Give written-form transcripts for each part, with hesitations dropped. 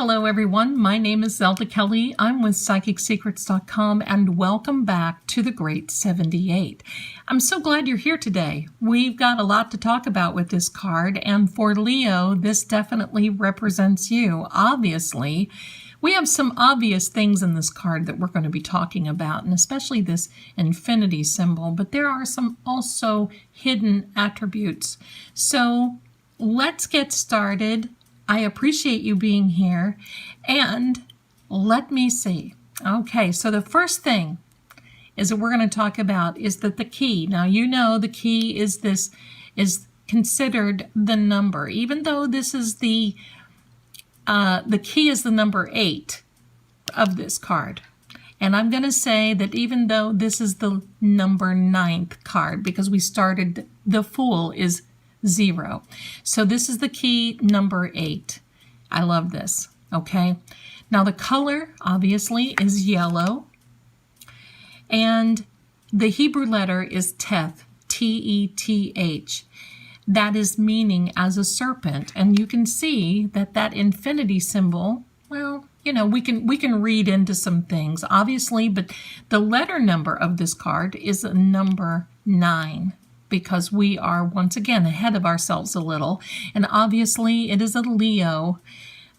Hello everyone, my name is Zelda Kelly. I'm with PsychicSecrets.com and welcome back to the Great 78. I'm so glad you're here today. We've got a lot to talk about with this card, and for Leo, this definitely represents you. Obviously, we have some obvious things in this card that we're going to be talking about, and especially this infinity symbol, but there are some also hidden attributes. So let's get started. I appreciate you being here, and let me see. Okay, so the first thing is that we're going to talk about is that the key. Now, you know the key is considered the number, even though this is the key is the number 8 of this card. And I'm going to say that even though this is the number 9th card, because we started, the Fool is 0. So this is the key number 8. I love this. Okay. Now the color obviously is yellow, and the Hebrew letter is Teth, T-E-T-H. That is meaning as a serpent, and you can see that infinity symbol, well, you know, we can read into some things obviously, but the letter number of this card is a number 9. Because we are, once again, ahead of ourselves a little. And obviously, it is a Leo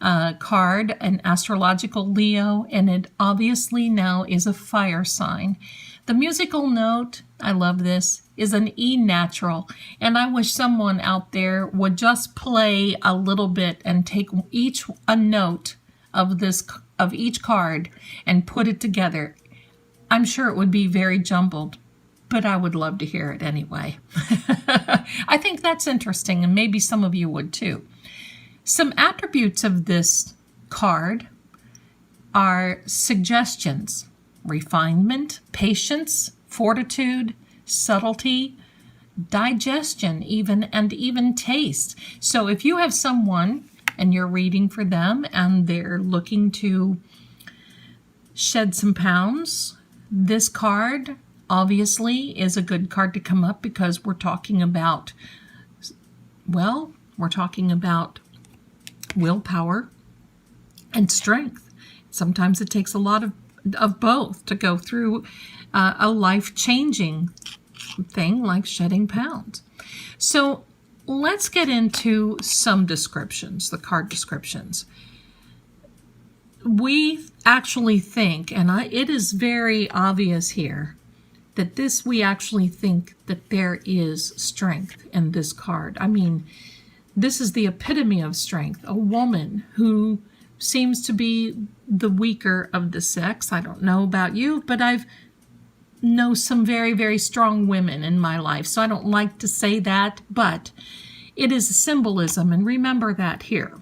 card, an astrological Leo, and it obviously now is a fire sign. The musical note, I love this, is an E natural. And I wish someone out there would just play a little bit and take a note of each card and put it together. I'm sure it would be very jumbled, but I would love to hear it anyway. I think that's interesting, and maybe some of you would too. Some attributes of this card are suggestions, refinement, patience, fortitude, subtlety, digestion even, and even taste. So if you have someone and you're reading for them and they're looking to shed some pounds, this card obviously is a good card to come up, because we're talking about, well, we're talking about willpower and strength. Sometimes it takes a lot of both to go through a life-changing thing like shedding pounds. So let's get into some descriptions, the card descriptions. We actually think, and it is very obvious here, that we actually think that there is strength in this card. I mean, this is the epitome of strength. A woman who seems to be the weaker of the sex. I don't know about you, but I've know some very, very strong women in my life. So I don't like to say that, but it is a symbolism, and remember that here.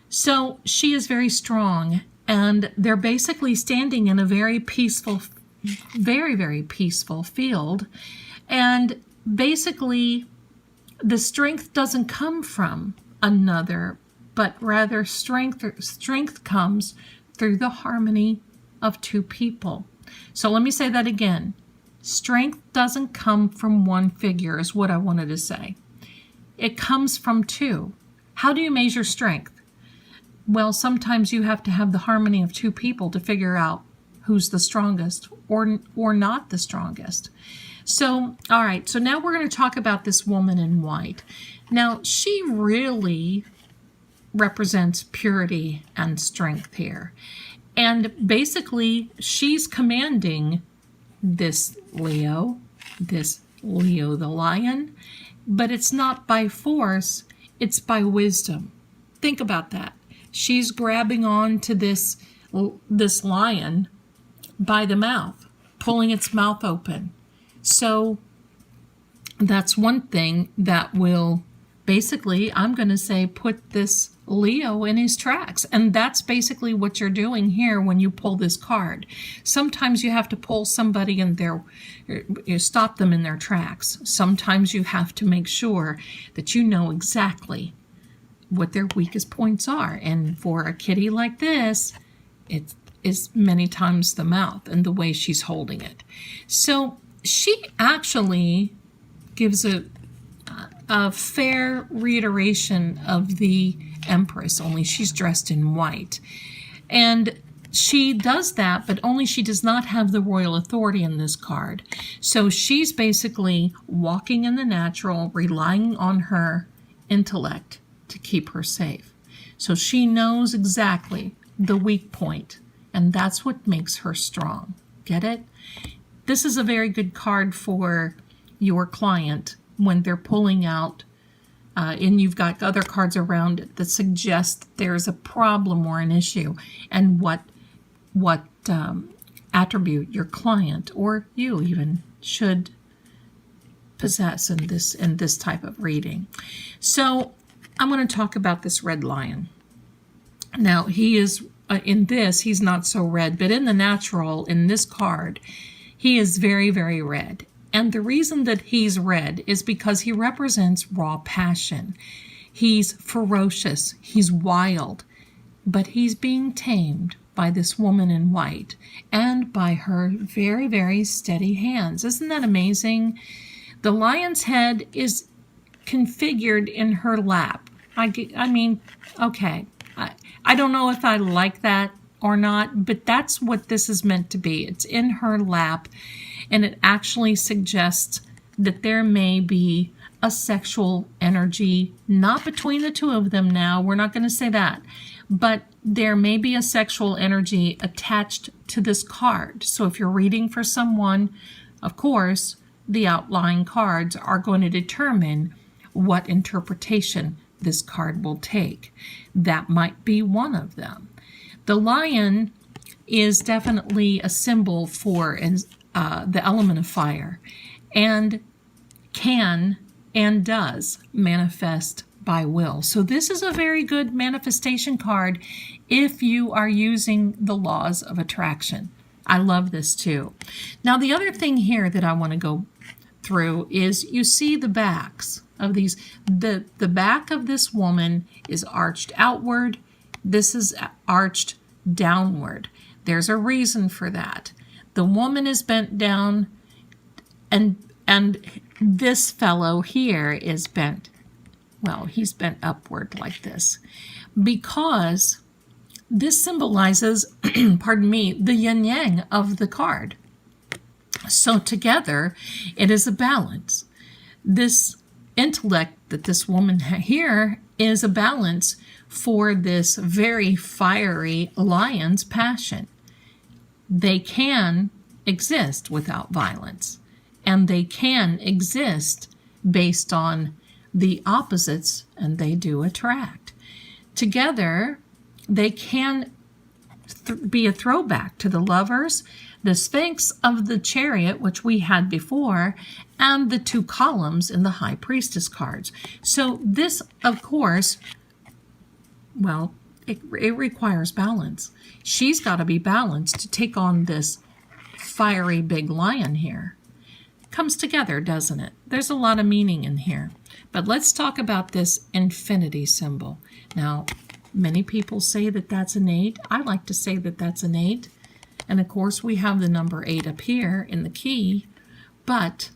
So she is very strong, and they're basically standing in a very peaceful, very, very peaceful field. And basically, the strength doesn't come from another, but rather strength comes through the harmony of two people. So let me say that again. Strength doesn't come from one figure, is what I wanted to say. It comes from two. How do you measure strength? Well, sometimes you have to have the harmony of two people to figure out who's the strongest or not the strongest. So, all right, so now we're going to talk about this woman in white. Now, she really represents purity and strength here. And basically, she's commanding this Leo the lion, but it's not by force, it's by wisdom. Think about that. She's grabbing on to this lion by the mouth, pulling its mouth open. So that's one thing that will basically, I'm going to say, put this Leo in his tracks. And that's basically what you're doing here when you pull this card. Sometimes you have to pull somebody in you stop them in their tracks. Sometimes you have to make sure that you know exactly what their weakest points are. And for a kitty like this, it is many times the mouth and the way she's holding it. So she actually gives a fair reiteration of the Empress, only she's dressed in white. And she does that, but only she does not have the royal authority in this card. So she's basically walking in the natural, relying on her intellect to keep her safe. So she knows exactly the weak point, and that's what makes her strong. Get it? This is a very good card for your client when they're pulling out, and you've got other cards around it that suggest there's a problem or an issue, and what attribute your client or you even should possess in this type of reading. So I'm going to talk about this red lion. Now he is in this, he's not so red, but in the natural, in this card, he is very, very red. And the reason that he's red is because he represents raw passion. He's ferocious, he's wild, but he's being tamed by this woman in white and by her very, very steady hands. Isn't that amazing? The lion's head is configured in her lap. I mean, okay, I don't know if I like that or not, but that's what this is meant to be. It's in her lap, and it actually suggests that there may be a sexual energy, not between the two of them now, we're not going to say that, but there may be a sexual energy attached to this card. So if you're reading for someone, of course, the outlying cards are going to determine what interpretation this card will take. That might be one of them. The lion is definitely a symbol for the element of fire, and can and does manifest by will. So this is a very good manifestation card if you are using the laws of attraction. I love this too. Now the other thing here that I want to go through is you see the backs of these. The back of this woman is arched outward. This is arched downward. There's a reason for that. The woman is bent down, and this fellow here is bent. Well, he's bent upward like this, because this symbolizes, pardon me, the yin-yang of the card. So together, it is a balance. This intellect that this woman here is a balance for this very fiery lion's passion. They can exist without violence, and they can exist based on the opposites, and they do attract. Together, they can be a throwback to the Lovers, the Sphinx of the Chariot, which we had before, and the two columns in the High Priestess cards. So this, of course, well, it requires balance. She's got to be balanced to take on this fiery big lion here. Comes together, doesn't it? There's a lot of meaning in here. But let's talk about this infinity symbol. Now, many people say that that's an 8. I like to say that that's an 8. And of course, we have the number 8 up here in the key. But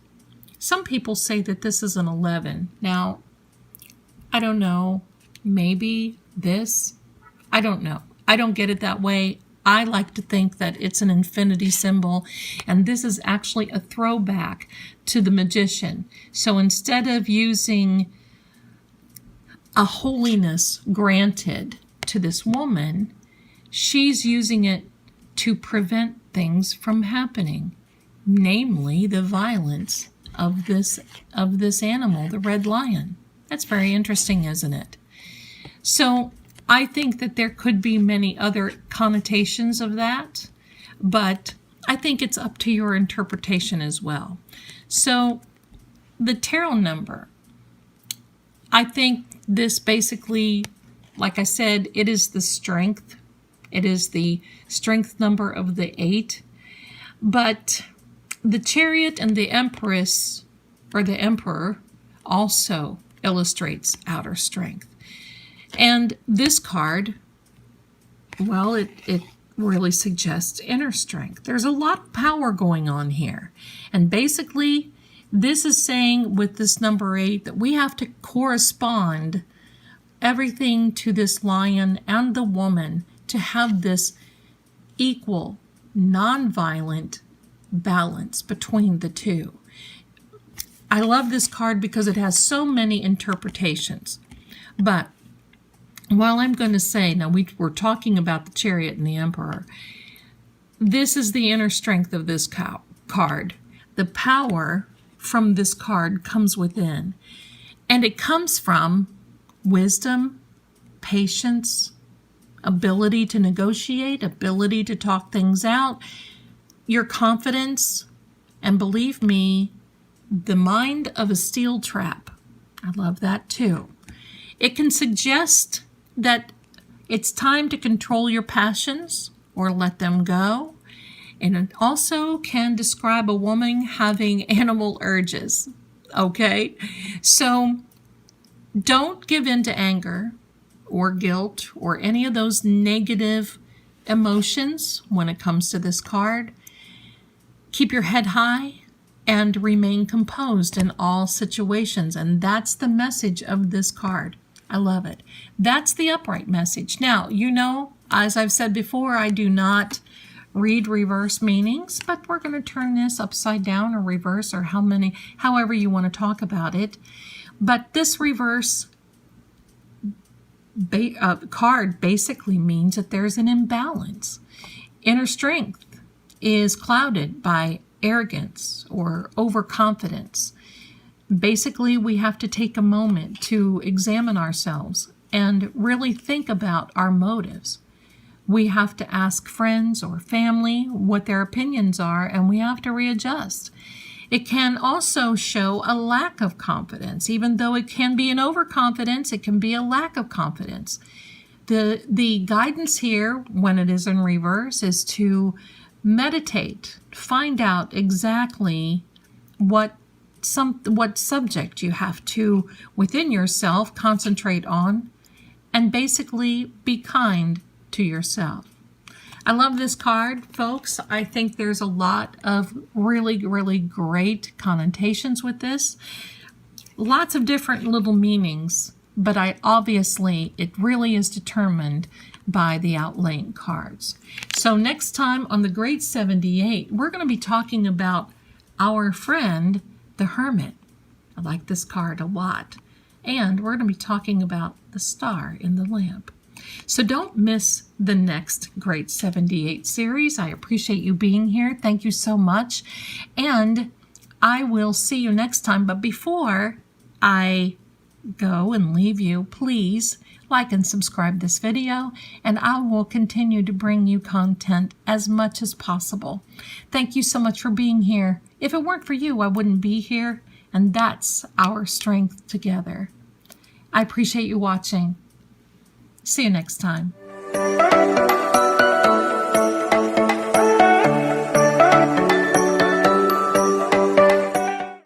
some people say that this is an 11. Now, I don't know. Maybe this. I don't know. I don't get it that way. I like to think that it's an infinity symbol, and this is actually a throwback to the magician. So instead of using a holiness granted to this woman, she's using it to prevent things from happening, namely the violence of this animal, the red lion. That's very interesting, isn't it? So I think that there could be many other connotations of that, but I think it's up to your interpretation as well. So the tarot number, I think this basically, like I said, it is the strength. It is the strength number of the 8. But the Chariot and the Empress, or the Emperor, also illustrates outer strength. And this card, well, it really suggests inner strength. There's a lot of power going on here. And basically, this is saying with this number 8 that we have to correspond everything to this lion and the woman to have this equal, non-violent balance between the two. I love this card because it has so many interpretations. But while I'm going to say, now we're talking about the Chariot and the Emperor, this is the inner strength of this card. The power from this card comes within. And it comes from wisdom, patience, ability to negotiate, ability to talk things out, your confidence, and believe me, the mind of a steel trap. I love that too. It can suggest that it's time to control your passions or let them go. And it also can describe a woman having animal urges. Okay? So don't give in to anger or guilt or any of those negative emotions when it comes to this card. Keep your head high and remain composed in all situations. And that's the message of this card. I love it. That's the upright message. Now, you know, as I've said before, I do not read reverse meanings, but we're going to turn this upside down or reverse or however you want to talk about it. But this reverse card basically means that there's an imbalance. Inner strength is clouded by arrogance or overconfidence. Basically, we have to take a moment to examine ourselves and really think about our motives. We have to ask friends or family what their opinions are, and we have to readjust. It can also show a lack of confidence. Even though it can be an overconfidence, it can be a lack of confidence. The guidance here, when it is in reverse, is to meditate, find out exactly what subject you have to, within yourself, concentrate on, and basically be kind to yourself. I love this card, folks. I think there's a lot of really, really great connotations with this. Lots of different little meanings, but it really is determined by the outlaying cards. So next time on the Great 78, we're going to be talking about our friend, the Hermit. I like this card a lot. And we're going to be talking about the star in the lamp. So don't miss the next Great 78 series. I appreciate you being here. Thank you so much. And I will see you next time. But before I go and leave you, please like and subscribe this video, and I will continue to bring you content as much as possible. Thank you so much for being here. If it weren't for you, I wouldn't be here, and that's our strength together. I appreciate you watching. See you next time.